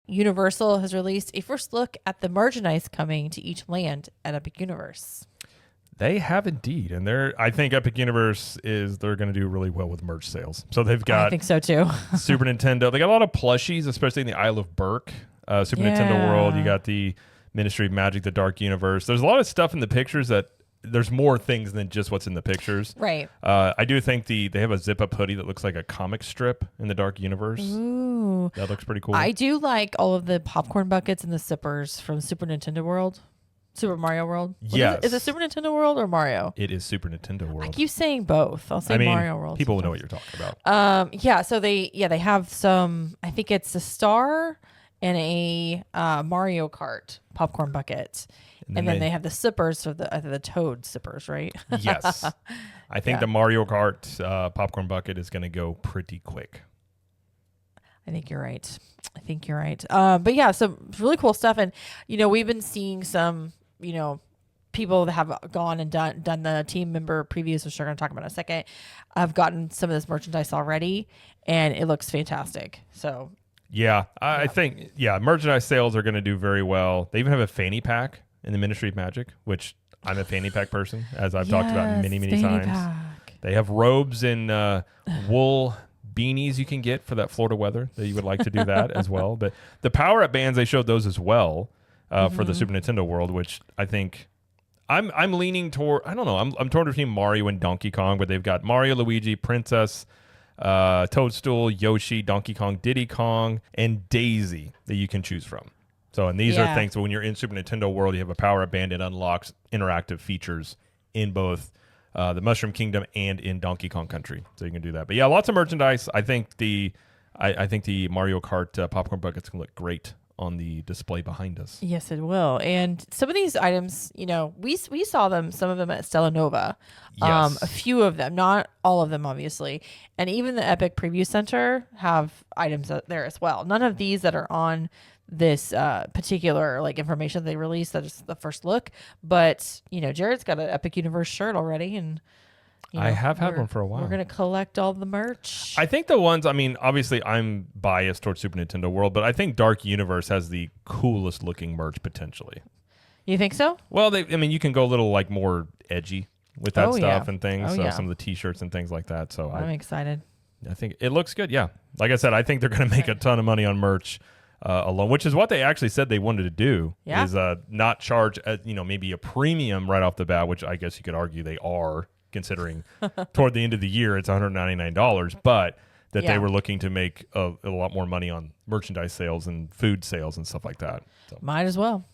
Universal has released a first look at the merchandise coming to each land at Epic Universe. They have indeed, and I think Epic Universe they're going to do really well with merch sales. So they've got I think so too. Super Nintendo. They got a lot of plushies, especially in the Isle of Berk. Super Nintendo World. You got the Ministry of Magic, the Dark Universe. There's a lot of stuff in the pictures that there's more things than just what's in the pictures. Right. I do think they have a zip-up hoodie that looks like a comic strip in the Dark Universe. Ooh. That looks pretty cool. I do like all of the popcorn buckets and the sippers from Super Nintendo World. Super Mario World? Yes. Is it Super Nintendo World or Mario? It is Super Nintendo World. I keep saying both. I'll say Mario World. People will know what you're talking about. Yeah, so they have some, I think it's a star and a Mario Kart popcorn bucket. And then they have the sippers for the Toad sippers, right? Yes. I think the Mario Kart popcorn bucket is going to go pretty quick. I think you're right. But yeah, some really cool stuff. And, we've been seeing some, people that have gone and done the team member previews, which we're going to talk about in a second, have gotten some of this merchandise already, and it looks fantastic. So, I think, merchandise sales are going to do very well. They even have a fanny pack in the Ministry of Magic, which I'm a fanny pack person, as I've talked about many, many times. Pack. They have robes and wool beanies you can get for that Florida weather that you would like to do that as well. But the power-up bands, they showed those as well for the Super Nintendo World, which I think I'm leaning toward. I don't know. I'm torn between Mario and Donkey Kong, but they've got Mario, Luigi, Princess, Toadstool, Yoshi, Donkey Kong, Diddy Kong, and Daisy that you can choose from. So, and these are things. So when you're in Super Nintendo World, you have a power-up band. It unlocks interactive features in both the Mushroom Kingdom and in Donkey Kong Country. So you can do that. But yeah, lots of merchandise. I think the Mario Kart popcorn buckets can look great on the display behind us. Yes, it will. And some of these items, we saw them, some of them at Stella Nova. Yes. A few of them, not all of them, obviously. And even the Epic Preview Center have items there as well. None of these that are on this particular information they released, that is the first look. But, Jared's got an Epic Universe shirt already, and I have had one for a while. We're going to collect all the merch. I think the ones, obviously I'm biased towards Super Nintendo World, but I think Dark Universe has the coolest looking merch potentially. You think so? Well, you can go a little more edgy with that stuff and things. Some of the t-shirts and things like that. So I'm excited. I think it looks good. Yeah. Like I said, I think they're going to make a ton of money on merch alone, which is what they actually said they wanted to do, is not charge, maybe a premium right off the bat, which I guess you could argue they are, considering toward the end of the year it's $199, but that they were looking to make a lot more money on merchandise sales and food sales and stuff like that. So. Might as well.